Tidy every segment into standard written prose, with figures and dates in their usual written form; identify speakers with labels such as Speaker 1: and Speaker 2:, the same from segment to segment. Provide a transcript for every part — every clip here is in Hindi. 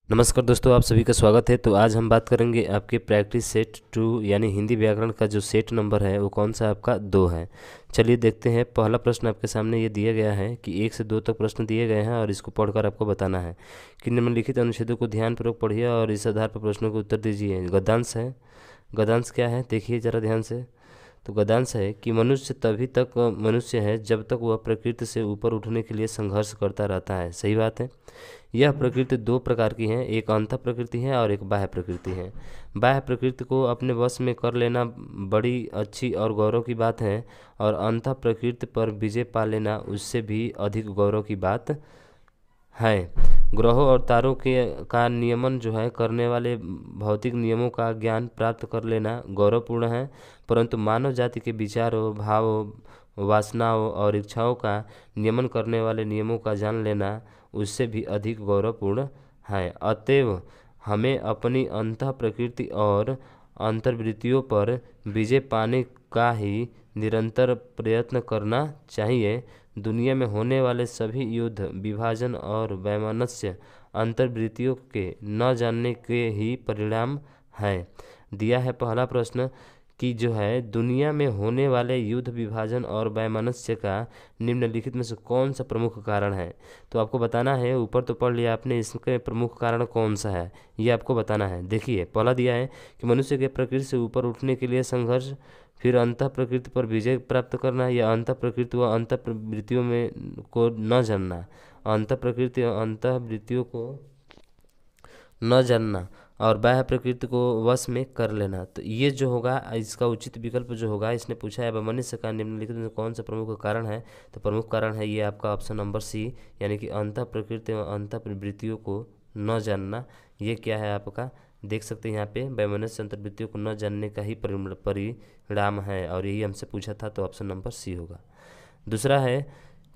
Speaker 1: नमस्कार दोस्तों, आप सभी का स्वागत है। तो आज हम बात करेंगे आपके प्रैक्टिस सेट 2 यानी हिंदी व्याकरण का जो सेट नंबर है वो कौन सा आपका 2 है। चलिए देखते हैं। पहला प्रश्न आपके सामने ये दिया गया है कि 1 से 2 तक प्रश्न दिए गए हैं और इसको पढ़कर आपको बताना है कि निम्नलिखित अनुच्छेदों को ध्यानपूर्वक पढ़िए और इस आधार पर प्रश्नों को उत्तर दीजिए। गद्यांश है। गद्यांश क्या है देखिए ज़रा ध्यान से। तो गद्यांश है कि मनुष्य तभी तक मनुष्य है जब तक वह प्रकृति से ऊपर उठने के लिए संघर्ष करता रहता है। सही बात है। यह प्रकृति दो प्रकार की है, एक अंतः प्रकृति है और एक बाह्य प्रकृति है। बाह्य प्रकृति को अपने वश में कर लेना बड़ी अच्छी और गौरव की बात है, और अंतः प्रकृति पर विजय पा लेना उससे भी अधिक गौरव की बात है। ग्रहों और तारों के का नियमन जो है करने वाले भौतिक नियमों का ज्ञान प्राप्त कर लेना गौरवपूर्ण है, परंतु मानव जाति के विचारों, भावों, वासनाओं और इच्छाओं का नियमन करने वाले नियमों का जान लेना उससे भी अधिक गौरवपूर्ण है। अतएव हमें अपनी अंतः प्रकृति और अंतर्वृत्तियों पर विजय पाने का ही निरंतर प्रयत्न करना चाहिए। दुनिया में होने वाले सभी युद्ध, विभाजन और वैमनस्य अंतर्वृत्तियों के न जानने के ही परिणाम है। दिया है पहला प्रश्न कि जो है दुनिया में होने वाले युद्ध, विभाजन और वैमनस्य का निम्नलिखित में से कौन सा प्रमुख कारण है। तो आपको बताना है, ऊपर तो पढ़ लिया आपने, इसके प्रमुख कारण कौन सा है ये आपको बताना है। देखिए पहला दिया है कि मनुष्य के प्रकृति से ऊपर उठने के लिए संघर्ष, फिर अंतः प्रकृति पर विजय प्राप्त करना, या अंतः प्रकृति व अंतः वृत्तियों में को न जानना, अंतः प्रकृति और अंतः वृत्तियों को न जानना और बाह्य प्रकृति को वश में कर लेना। तो ये जो होगा इसका उचित विकल्प जो होगा, इसने पूछा है मनुष्य का निम्नलिखित में कौन सा प्रमुख कारण है। तो प्रमुख कारण है ये आपका ऑप्शन नंबर सी, यानी कि अंतः प्रकृति और अंतः प्रवृत्तियों को न जानना। ये क्या है आपका, देख सकते हैं यहाँ पे, वैमनस्य अंतर्वृत्तियों को न जानने का ही परिणाम है, और यही हमसे पूछा था, तो ऑप्शन नंबर सी होगा। दूसरा है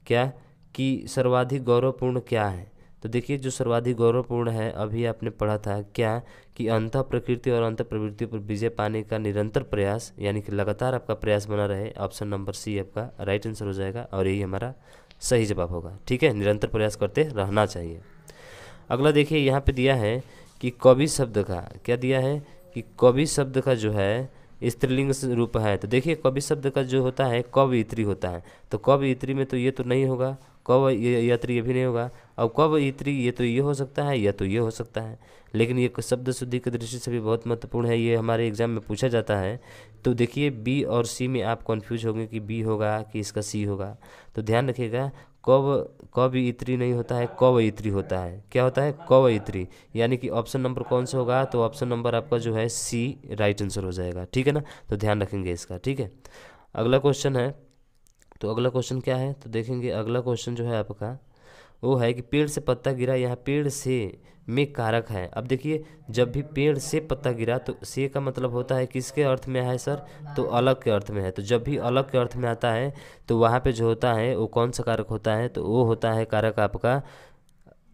Speaker 1: क्या कि सर्वाधिक गौरवपूर्ण क्या है। तो देखिए जो सर्वाधिक गौरवपूर्ण है अभी आपने पढ़ा था क्या कि अंतः प्रकृति और अंतः प्रवृत्ति पर विजय पाने का निरंतर प्रयास, यानी कि लगातार आपका प्रयास बना रहे। ऑप्शन नंबर सी आपका राइट आंसर हो जाएगा और यही हमारा सही जवाब होगा। ठीक है, निरंतर प्रयास करते रहना चाहिए। अगला देखिए यहाँ पे दिया है कि कवि शब्द का क्या दिया है कि कवि शब्द का जो है स्त्रीलिंग रूप है। तो देखिए कवि शब्द का जो होता है कवयित्री होता है। तो कवयित्री में तो ये तो नहीं होगा, कवयित्री ये भी नहीं होगा। अब कवयित्री ये तो ये हो सकता है या तो ये हो सकता है, लेकिन ये शब्द शुद्धि की दृष्टि से भी बहुत महत्वपूर्ण है, ये हमारे एग्जाम में पूछा जाता है। तो देखिए बी और सी में आप कन्फ्यूज होंगे कि बी होगा कि इसका सी होगा। तो ध्यान रखिएगा, कवयित्री नहीं होता है, कवयित्री होता है। क्या होता है, कवयित्री, यानी कि ऑप्शन नंबर कौन सा होगा, तो ऑप्शन नंबर आपका जो है सी राइट आंसर हो जाएगा। ठीक है ना, तो ध्यान रखेंगे इसका। ठीक है, अगला क्वेश्चन है। तो अगला क्वेश्चन क्या है, तो देखेंगे अगला क्वेश्चन जो है आपका वो है कि पेड़ से पत्ता गिरा, यहाँ पेड़ से में कारक है। अब देखिए जब भी पेड़ से पत्ता गिरा तो से का मतलब होता है किसके अर्थ में है सर, तो अलग के अर्थ में है। तो जब भी अलग के अर्थ में आता है तो वहाँ पे जो होता है वो कौन सा कारक होता है, तो वो होता है कारक आपका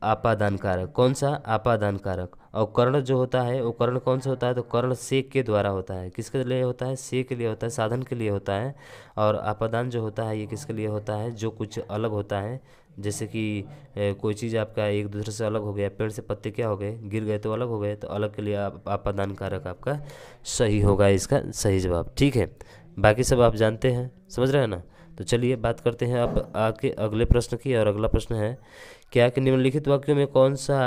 Speaker 1: आपादान कारक। कौन सा, आपादान कारक। और कर्ण जो होता है वो कर्ण कौन सा होता है, तो कर्ण से के द्वारा होता है। किसके लिए होता है, से के लिए होता है, साधन के लिए होता है। और आपादान जो होता है ये किसके लिए होता है, जो कुछ अलग होता है। जैसे कि कोई चीज़ आपका एक दूसरे से अलग हो गया, पेड़ से पत्ते क्या हो गए, गिर गए तो अलग हो गए, तो अलग के लिए आपादान कारक आपका सही होगा, इसका सही जवाब। ठीक है, बाकी सब आप जानते हैं, समझ रहे हैं ना। तो चलिए बात करते हैं अब आके अगले प्रश्न की। और अगला प्रश्न है क्या कि निम्नलिखित वाक्यों में कौन सा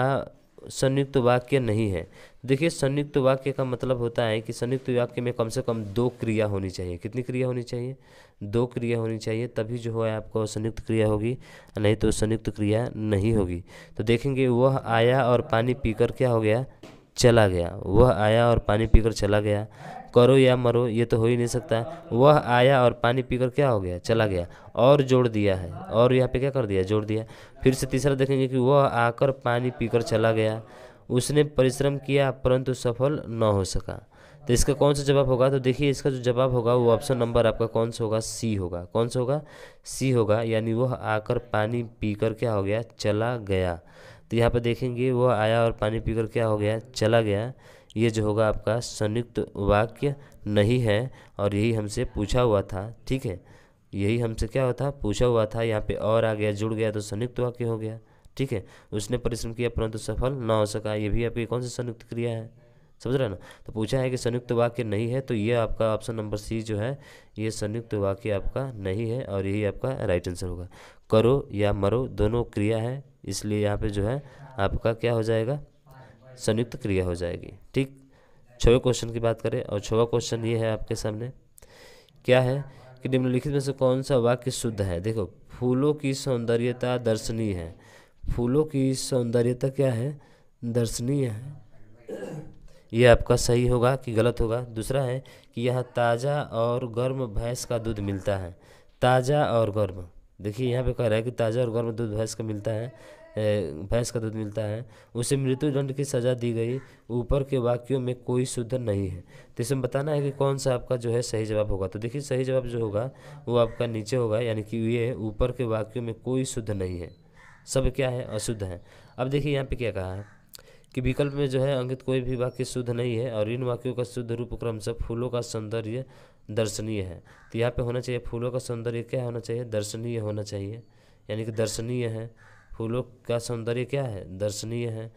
Speaker 1: संयुक्त वाक्य नहीं है। देखिए संयुक्त वाक्य का मतलब होता है कि संयुक्त वाक्य में कम से कम दो क्रिया होनी चाहिए। कितनी क्रिया होनी चाहिए, दो क्रिया होनी चाहिए, तभी जो है आपको संयुक्त क्रिया होगी, नहीं तो संयुक्त क्रिया नहीं होगी। तो देखेंगे वह आया और पानी पीकर क्या हो गया, चला गया। वह आया और पानी पीकर चला गया। करो या मरो ये तो हो ही नहीं सकता। वह आया और पानी पीकर क्या हो गया, चला गया। और जोड़ दिया है, और यहाँ पे क्या कर दिया, जोड़ दिया। फिर से तीसरा देखेंगे कि वह आकर पानी पीकर चला गया। उसने परिश्रम किया परंतु सफल न हो सका। तो इसका कौन सा जवाब होगा, तो देखिए इसका जो जवाब होगा वो ऑप्शन नंबर आपका कौन सा होगा, सी होगा। कौन सा होगा, सी होगा, यानी वह आकर पानी पीकर क्या हो गया, चला गया। तो यहाँ पर देखेंगे वह आया और पानी पीकर क्या हो गया, चला गया। ये जो होगा आपका संयुक्त वाक्य नहीं है, और यही हमसे पूछा हुआ था। ठीक है, यही हमसे क्या हुआ था, पूछा हुआ था। यहाँ पे और आ गया, जुड़ गया, तो संयुक्त वाक्य हो गया। ठीक है, उसने परिश्रम किया परंतु सफल ना हो सका, ये भी आपकी कौन सी संयुक्त क्रिया है, समझ रहे हैं ना। तो पूछा है कि संयुक्त वाक्य नहीं है, तो ये आपका ऑप्शन नंबर सी जो है ये संयुक्त वाक्य आपका नहीं है और यही आपका राइट आंसर होगा। करो या मरो दोनों क्रिया है, इसलिए यहाँ पे जो है आपका क्या हो जाएगा, संयुक्त क्रिया हो जाएगी। ठीक, 6वें क्वेश्चन की बात करें और 6वां क्वेश्चन ये है आपके सामने, क्या है कि निम्नलिखित में से कौन सा वाक्य शुद्ध है। देखो, फूलों की सौंदर्यता दर्शनीय है, फूलों की सौंदर्यता क्या है, दर्शनीय है, ये आपका सही होगा कि गलत होगा। दूसरा है कि यहाँ ताज़ा और गर्म भैंस का दूध मिलता है, ताज़ा और गर्म, देखिए यहाँ पे कह रहा है कि ताज़ा और गर्म दूध भैंस का मिलता है, भैंस का दूध मिलता है, उसे मृत्युदंड की सज़ा दी गई, ऊपर के वाक्यों में कोई शुद्ध नहीं है। तो इसमें बताना है कि कौन सा आपका जो है सही जवाब होगा। तो देखिए सही जवाब जो होगा वो आपका नीचे होगा, यानी कि ये ऊपर के वाक्यों में कोई शुद्ध नहीं है, सब क्या है, अशुद्ध है। अब देखिए यहाँ पे क्या कहा है कि विकल्प में जो है अंकित कोई भी वाक्य शुद्ध नहीं है और इन वाक्यों का शुद्ध रूप क्रमशः फूलों का सौंदर्य दर्शनीय है। तो यहाँ पे होना चाहिए फूलों का सौंदर्य क्या होना चाहिए, दर्शनीय होना चाहिए, यानी कि दर्शनीय है, फूलों का सौंदर्य क्या है, दर्शनीय है।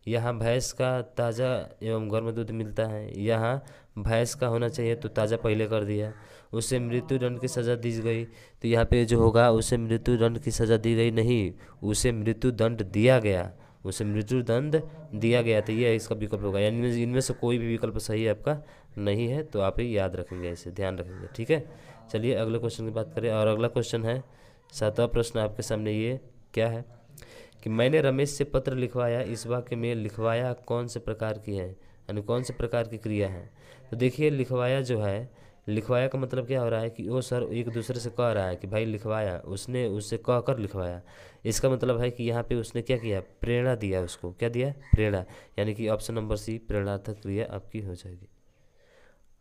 Speaker 1: यहाँ भैंस का ताज़ा एवं गर्म दूध मिलता है, यहाँ भैंस का होना चाहिए तो ताज़ा पहले कर दिया, उसे मृत्युदंड की सज़ा दी गई, तो यहाँ पे जो होगा उसे मृत्युदंड की सज़ा दी गई नहीं, उसे मृत्युदंड दिया गया, उसे मृत्युदंड दिया गया, तो ये इसका विकल्प होगा। यानी इनमें से कोई भी विकल्प सही आपका नहीं है, तो आप ये याद रखेंगे, इसे ध्यान रखेंगे। ठीक है, चलिए अगले क्वेश्चन की बात करें और अगला क्वेश्चन है 7वां प्रश्न आपके सामने, ये क्या है कि मैंने रमेश से पत्र लिखवाया, इस वाक्य में लिखवाया कौन से प्रकार की है, यानी कौन से प्रकार की क्रिया है। तो देखिए लिखवाया जो है, लिखवाया का मतलब क्या हो रहा है कि वो सर एक दूसरे से कह रहा है कि भाई लिखवाया, उसने उससे कह कर लिखवाया, इसका मतलब है कि यहाँ पे उसने क्या किया, प्रेरणा दिया, उसको क्या दिया, प्रेरणा, यानी कि ऑप्शन नंबर सी प्रेरणार्थक क्रिया आपकी हो जाएगी।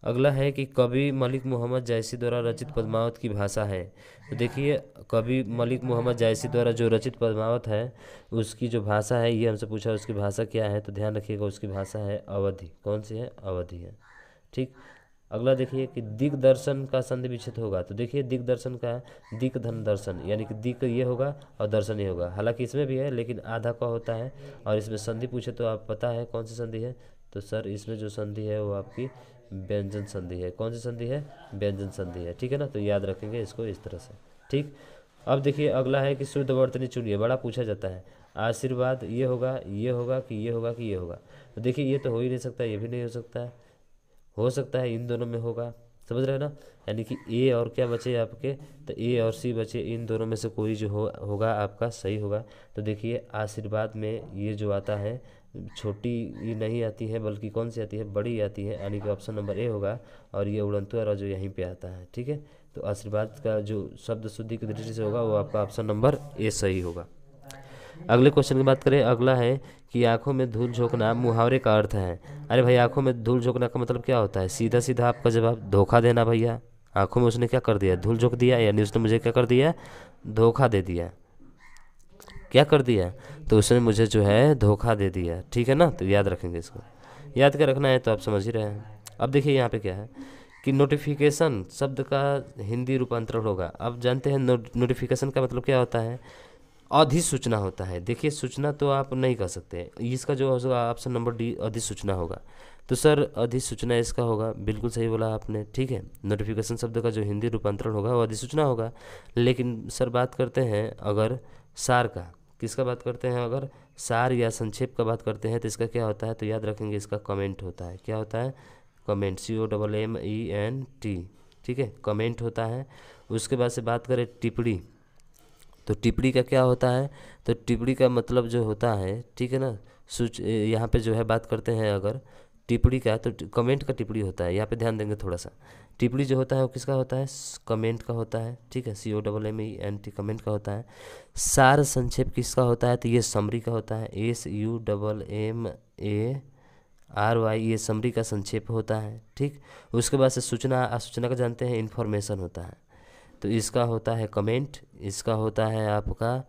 Speaker 1: अगला है कि कवि मलिक मोहम्मद जैसी द्वारा रचित पद्मावत की भाषा है। तो देखिए कवि मलिक मोहम्मद जैसी द्वारा जो रचित पद्मावत है उसकी जो भाषा है, ये हमसे पूछा उसकी भाषा क्या है, तो ध्यान रखिएगा उसकी भाषा है अवधि। कौन सी है, अवधि है। ठीक, अगला देखिए कि दिग्दर्शन का संधि विच्छेद होगा। तो देखिए दिग्दर्शन का दिक धन दर्शन, यानी कि दिक ये होगा और दर्शन ये होगा, हालांकि इसमें भी है लेकिन आधा का होता है, और इसमें संधि पूछे तो आप पता है कौन सी संधि है, तो सर इसमें जो संधि है वो आपकी व्यंजन संधि है। कौन सी संधि है, व्यंजन संधि है। ठीक है ना, तो याद रखेंगे इसको इस तरह से। ठीक, अब देखिए अगला है कि शुद्ध वर्तनी चुनिए, बड़ा पूछा जाता है, आशीर्वाद ये होगा, ये होगा कि ये होगा कि ये होगा। तो देखिए ये तो हो ही नहीं सकता, ये भी नहीं हो सकता है, हो सकता है इन दोनों में होगा, समझ रहे हैं ना, यानी कि ए और क्या बचे आपके, तो ए और सी बचे, इन दोनों में से कोई जो होगा आपका सही होगा। तो देखिए आशीर्वाद में ये जो आता है छोटी ये नहीं आती है बल्कि कौन सी आती है, बड़ी आती है, यानी कि ऑप्शन नंबर ए होगा, और ये उड़ंतु और जो यहीं पे आता है। ठीक है, तो आशीर्वाद का जो शब्द शुद्धि की दृष्टि से होगा वो आपका ऑप्शन नंबर ए सही होगा। अगले क्वेश्चन की बात करें, अगला है कि आंखों में धूल झोंकना मुहावरे का अर्थ है। अरे भाई आंखों में धूल झोंकना का मतलब क्या होता है, सीधा सीधा आपका जवाब धोखा देना। भैया आंखों में उसने क्या कर दिया, धूल झोंक दिया, यानी उसने मुझे क्या कर दिया, धोखा दे दिया। क्या कर दिया, तो उसने मुझे जो है धोखा दे दिया। ठीक है ना, तो याद रखेंगे इसको, याद क्या रखना है तो आप समझ ही रहे हैं। अब देखिए यहाँ पे क्या है कि नोटिफिकेशन शब्द का हिंदी रूपांतरण होगा। अब जानते हैं नोटिफिकेशन का मतलब क्या होता है, अधिसूचना होता है। देखिए सूचना तो आप नहीं कर सकते, इसका जो होगा ऑप्शन नंबर डी अधिसूचना होगा। तो सर अधिसूचना इसका होगा, बिल्कुल सही बोला आपने। ठीक है, नोटिफिकेशन शब्द का जो हिंदी रूपांतरण होगा वो अधिसूचना होगा। लेकिन सर बात करते हैं अगर सार का, किसका बात करते हैं, अगर सार या संक्षेप का बात करते हैं तो इसका क्या होता है, तो याद रखेंगे इसका कमेंट होता है। क्या होता है, कमेंट, COMMENT। ठीक है, कमेंट होता है। उसके बाद से बात करें टिप्पणी, तो टिप्पणी का क्या होता है, तो टिप्पणी का मतलब जो होता है, ठीक है ना, यहाँ पे जो है बात करते हैं अगर टिप्पणी का, तो कमेंट का टिप्पणी होता है। यहाँ पे ध्यान देंगे थोड़ा सा, टिप्पणी जो होता है वो किसका होता है, कमेंट का होता है। ठीक है, COMMENT कमेंट का होता है। सार संक्षेप किसका होता है, तो ये समरी का होता है, SUMMARY, ये समरी का संक्षेप होता है। ठीक, उसके बाद से सूचना, सूचना का जानते हैं इन्फॉर्मेशन होता है, तो इसका होता है कमेंट, इसका होता है आपका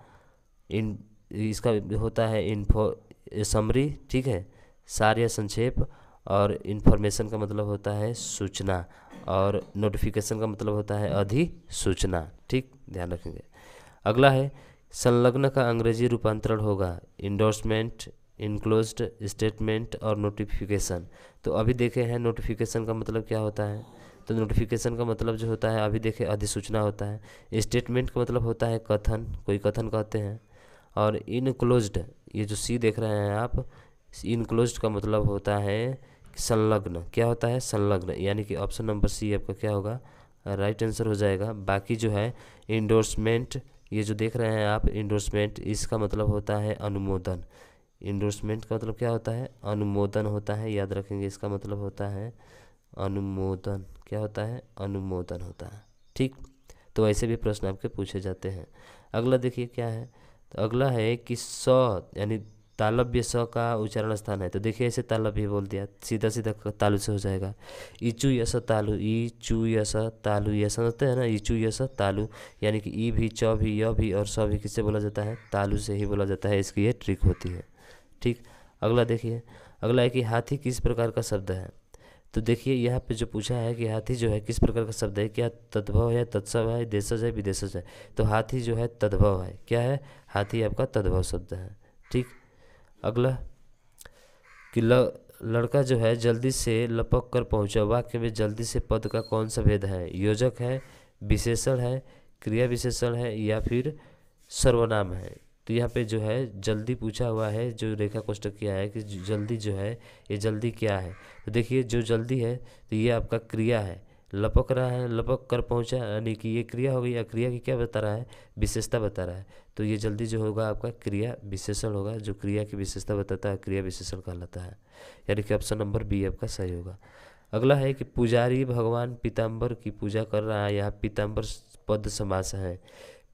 Speaker 1: इसका होता है समरी। ठीक है, सार या संक्षेप, और इन्फॉर्मेशन का मतलब होता है सूचना, और नोटिफिकेशन का मतलब होता है अधिसूचना। ठीक, ध्यान रखेंगे। अगला है संलग्न का अंग्रेजी रूपांतरण होगा इंडोर्समेंट, इनक्लोज्ड स्टेटमेंट और नोटिफिकेशन। तो अभी देखे हैं नोटिफिकेशन का मतलब क्या होता है। तो नोटिफिकेशन का मतलब जो होता है अभी देखे अधिसूचना होता है। स्टेटमेंट का मतलब होता है कथन, कोई कथन कहते हैं। और इनक्लोज्ड, ये जो सी देख रहे हैं आप, इनक्लोज्ड का मतलब होता है संलग्न। क्या होता है? संलग्न। यानी कि ऑप्शन नंबर सी आपका क्या होगा? राइट आंसर हो जाएगा। बाकी जो है इंडोर्समेंट, ये जो देख रहे हैं आप इंडोर्समेंट, इसका मतलब होता है अनुमोदन। इंडोर्समेंट का मतलब क्या होता है? अनुमोदन होता है, याद रखेंगे। इसका मतलब होता है अनुमोदन। क्या होता है? अनुमोदन होता है। ठीक, तो ऐसे भी प्रश्न आपके पूछे जाते हैं। अगला देखिए क्या है। तो अगला है कि स यानी तालव्य स का उच्चारण स्थान है। तो देखिए ऐसे तालव्य बोल दिया, सीधा सीधा तालु से हो जाएगा। इचु यस तालु, इचु यस तालु, ये समझते हैं ना, इचु यस तालु। यानी कि ई भी, च भी, य भी और स भी किससे बोला जाता है? तालु से ही बोला जाता है। इसकी ये ट्रिक होती है। ठीक, अगला देखिए। अगला है कि हाथी किस प्रकार का शब्द है। तो देखिए यहाँ पे जो पूछा है कि हाथी जो है किस प्रकार का शब्द है, क्या तद्भव है, तत्सम है, देशज है, विदेशज है। तो हाथी जो है तद्भव है। क्या है? हाथी आपका तद्भव शब्द है। ठीक, अगला कि लड़का जो है जल्दी से लपक कर पहुंचा। वाक्य में जल्दी से पद का कौन सा भेद है? योजक है, विशेषण है, क्रिया विशेषण है या फिर सर्वनाम है। तो यहाँ पे जो है जल्दी पूछा हुआ है, जो रेखा कोष्टक किया है कि जल्दी जो है ये जल्दी क्या है। तो देखिए जो जल्दी है तो ये आपका क्रिया है। लपक रहा है, लपक कर पहुंचा, यानी कि ये क्रिया हो गई। या क्रिया की क्या बता रहा है? विशेषता बता रहा है। तो ये जल्दी जो होगा आपका क्रिया विशेषण होगा। जो क्रिया की विशेषता बताता है क्रिया विशेषण कहलाता है। यानी कि ऑप्शन नंबर बी आपका सही होगा। अगला है कि पुजारी भगवान पीताम्बर की पूजा कर रहा है। यहाँ पीताम्बर पद समास है।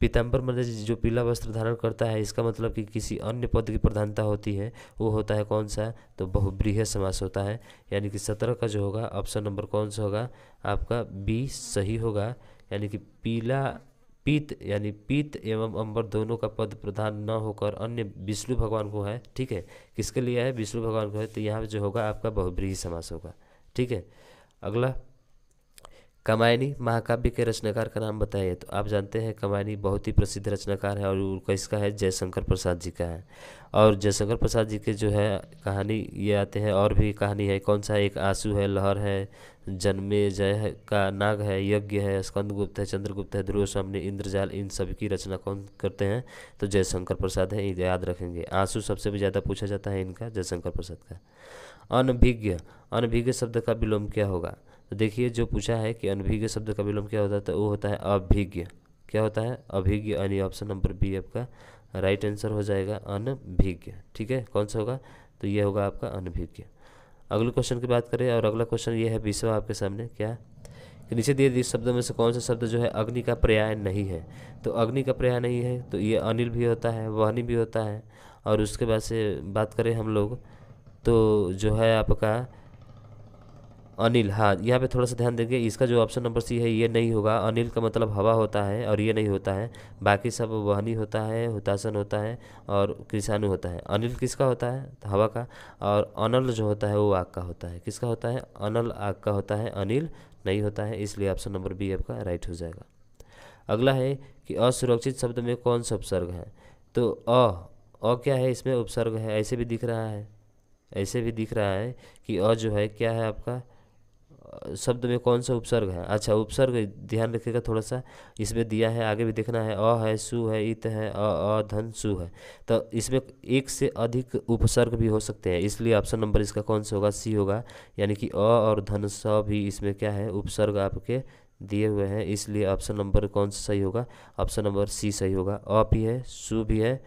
Speaker 1: पीताम्बर मतलब जो पीला वस्त्र धारण करता है, इसका मतलब कि किसी अन्य पद की प्रधानता होती है, वो होता है कौन सा? तो बहुब्रीहि समास होता है। यानी कि 17 का जो होगा ऑप्शन नंबर कौन सा होगा? आपका बी सही होगा। यानी कि पीला पीत, यानी पीत एवं अंबर दोनों का पद प्रधान न होकर अन्य विष्णु भगवान को है। ठीक है, किसके लिए है? विष्णु भगवान को है। तो यहाँ जो होगा आपका बहुब्रीहि समास होगा। ठीक है, अगला कामायनी महाकाव्य के रचनाकार का नाम बताइए। तो आप जानते हैं कामायनी बहुत ही प्रसिद्ध रचनाकार है और उनका इसका है जयशंकर प्रसाद जी का है। और जयशंकर प्रसाद जी के जो है कहानी ये आते हैं, और भी कहानी है। कौन सा? एक आंसू है, लहर है, जन्मे जय है का नाग है, यज्ञ है, स्कंदगुप्त है, चंद्रगुप्त है, ध्रुव सामने, इंद्रजाल, इन सभी की रचना कौन करते हैं? तो जयशंकर प्रसाद है। याद रखेंगे। आंसू सबसे भी ज़्यादा पूछा जाता है इनका, जयशंकर प्रसाद का। अनभिज्ञ, अनभिज्ञ शब्द का विलोम क्या होगा? तो देखिए जो पूछा है कि अनभिज्ञ शब्द का विलोम क्या होता है, तो वो होता है अभिज्ञ। क्या होता है? अभिज्ञ। यानी ऑप्शन नंबर बी आपका राइट आंसर हो जाएगा, अनभिज्ञ। ठीक है, कौन सा होगा? तो ये होगा आपका अनभिज्ञ। अगले क्वेश्चन की बात करें, और अगला क्वेश्चन ये है 20वां आपके सामने। क्या कि नीचे दिए शब्दों में से कौन सा शब्द जो है अग्नि का पर्याय नहीं है। तो अग्नि का पर्याय नहीं है तो ये अनिल भी होता है, वहनी भी होता है। और उसके बाद से बात करें हम लोग तो जो है आपका अनिल। हाँ, यहाँ पे थोड़ा सा ध्यान देंगे, इसका जो ऑप्शन नंबर सी है ये नहीं होगा। अनिल का मतलब हवा होता है और ये नहीं होता है। बाकी सब वहनी होता है, हुतासन होता है और कृषाणु होता है। अनिल किसका होता है? तो हवा का। और अनल जो होता है वो आग का होता है। किसका होता है? अनल आग का होता है, अनिल नहीं होता है। इसलिए ऑप्शन नंबर बी आपका राइट हो जाएगा। अगला है कि असुरक्षित शब्द में कौन सा उपसर्ग है। तो क्या है? इसमें उपसर्ग है। ऐसे भी दिख रहा है, ऐसे भी दिख रहा है कि जो है क्या है आपका शब्द में कौन सा उपसर्ग है। अच्छा, उपसर्ग ध्यान रखिएगा थोड़ा सा, इसमें दिया है, आगे भी देखना है। है, सु है, इत है, धन सु है। तो इसमें एक से अधिक उपसर्ग भी हो सकते हैं, इसलिए ऑप्शन नंबर इसका कौन सा होगा? सी होगा। यानी कि और धन स भी इसमें क्या है? उपसर्ग आपके दिए हुए हैं, इसलिए ऑप्शन नंबर कौन सा सही होगा? ऑप्शन नंबर सी सही होगा। भी है, सु भी है,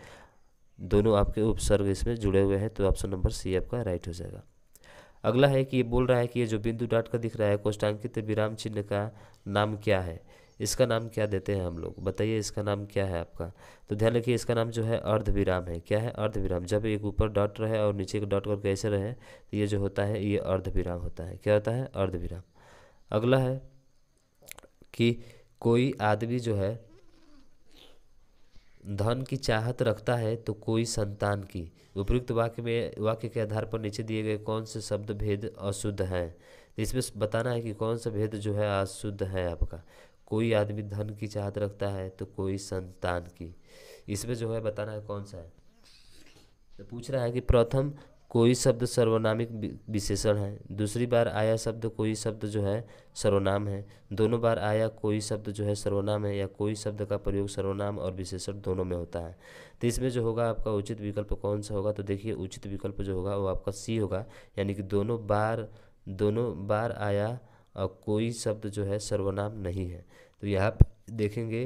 Speaker 1: दोनों आपके उपसर्ग इसमें जुड़े हुए हैं। तो ऑप्शन नंबर सी आपका राइट हो जाएगा। अगला है कि ये बोल रहा है कि ये जो बिंदु डॉट का दिख रहा है कोष्टांकित विराम चिन्ह का नाम क्या है। इसका नाम क्या देते हैं हम लोग? बताइए इसका नाम क्या है आपका? तो ध्यान रखिए इसका नाम जो है अर्धविराम है। क्या है? अर्धविराम। जब एक ऊपर डॉट रहे और नीचे एक डॉट करके ऐसे रहे तो ये जो होता है ये अर्धविराम होता है। क्या होता है? अर्धविराम। अगला है कि कोई आदमी जो है धन की चाहत रखता है तो कोई संतान की। उपयुक्त वाक्य के आधार पर नीचे दिए गए कौन से शब्द भेद अशुद्ध हैं। तो इसमें बताना है कि कौन सा भेद जो है अशुद्ध है आपका। कोई आदमी धन की चाहत रखता है तो कोई संतान की, इसमें जो है बताना है कौन सा है। तो पूछ रहा है कि प्रथम कोई शब्द सर्वनामिक विशेषण है, दूसरी बार आया शब्द कोई शब्द जो है सर्वनाम है, दोनों बार आया कोई शब्द जो है सर्वनाम है, या कोई शब्द का प्रयोग सर्वनाम और विशेषण दोनों में होता है। तो इसमें जो होगा आपका उचित विकल्प कौन सा होगा, तो देखिए उचित विकल्प जो होगा वो आपका सी होगा, यानी कि दोनों बार आया और कोई शब्द जो है सर्वनाम नहीं है। तो यहाँ पे देखेंगे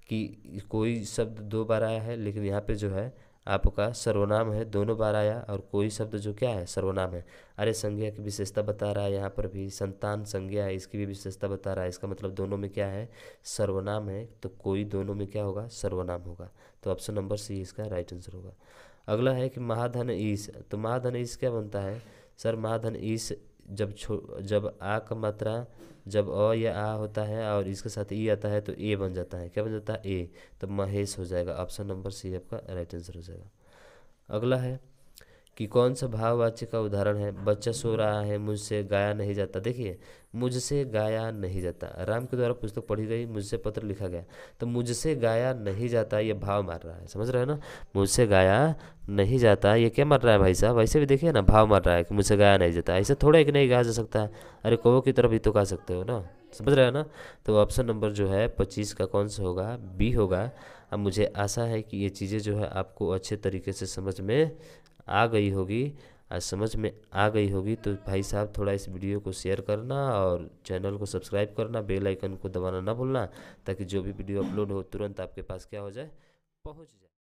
Speaker 1: कि कोई शब्द 2 बार आया है, लेकिन यहाँ पे जो है आपका सर्वनाम है, दोनों बार आया और कोई शब्द जो क्या है सर्वनाम है। अरे संज्ञा की विशेषता बता रहा है, यहाँ पर भी संतान संज्ञा है, इसकी भी विशेषता बता रहा है, इसका मतलब दोनों में क्या है सर्वनाम है, तो कोई दोनों में क्या होगा सर्वनाम होगा। तो ऑप्शन नंबर सी इसका राइट आंसर होगा। अगला है कि महाधन ईश, तो महाधन ईश क्या बनता है सर, महाधन ईश जब आ का मात्रा जब अ या आ होता है और इसके साथ ई आता है तो ए बन जाता है, क्या बन जाता है ए, तो महेश हो जाएगा। ऑप्शन नंबर सी आपका राइट आंसर हो जाएगा। अगला है कि कौन सा भाववाच्य का उदाहरण है, बच्चा सो रहा है मुझसे गाया नहीं जाता। देखिए मुझसे गाया नहीं जाता, राम के द्वारा पुस्तक पढ़ी गई, मुझसे पत्र लिखा गया, तो मुझसे गाया नहीं जाता ये भाव मार रहा है, समझ रहे हैं ना, मुझसे गाया नहीं जाता ये क्या मार रहा है भाई साहब, ऐसे भी देखिए ना भाव मार रहा है कि मुझसे गाया नहीं जाता, ऐसे थोड़ा एक नहीं गाया जा सकता है, अरे कौवों की तरफ भी तो गा सकते हो ना, समझ रहे हैं ना। तो ऑप्शन नंबर जो है 25 का कौन सा होगा, बी होगा। अब मुझे आशा है कि ये चीज़ें जो है आपको अच्छे तरीके से समझ में आ गई होगी, आज समझ में आ गई होगी तो भाई साहब थोड़ा इस वीडियो को शेयर करना और चैनल को सब्सक्राइब करना, बेल आइकन को दबाना ना भूलना, ताकि जो भी वीडियो अपलोड हो तुरंत आपके पास क्या हो जाए, पहुंच जाए।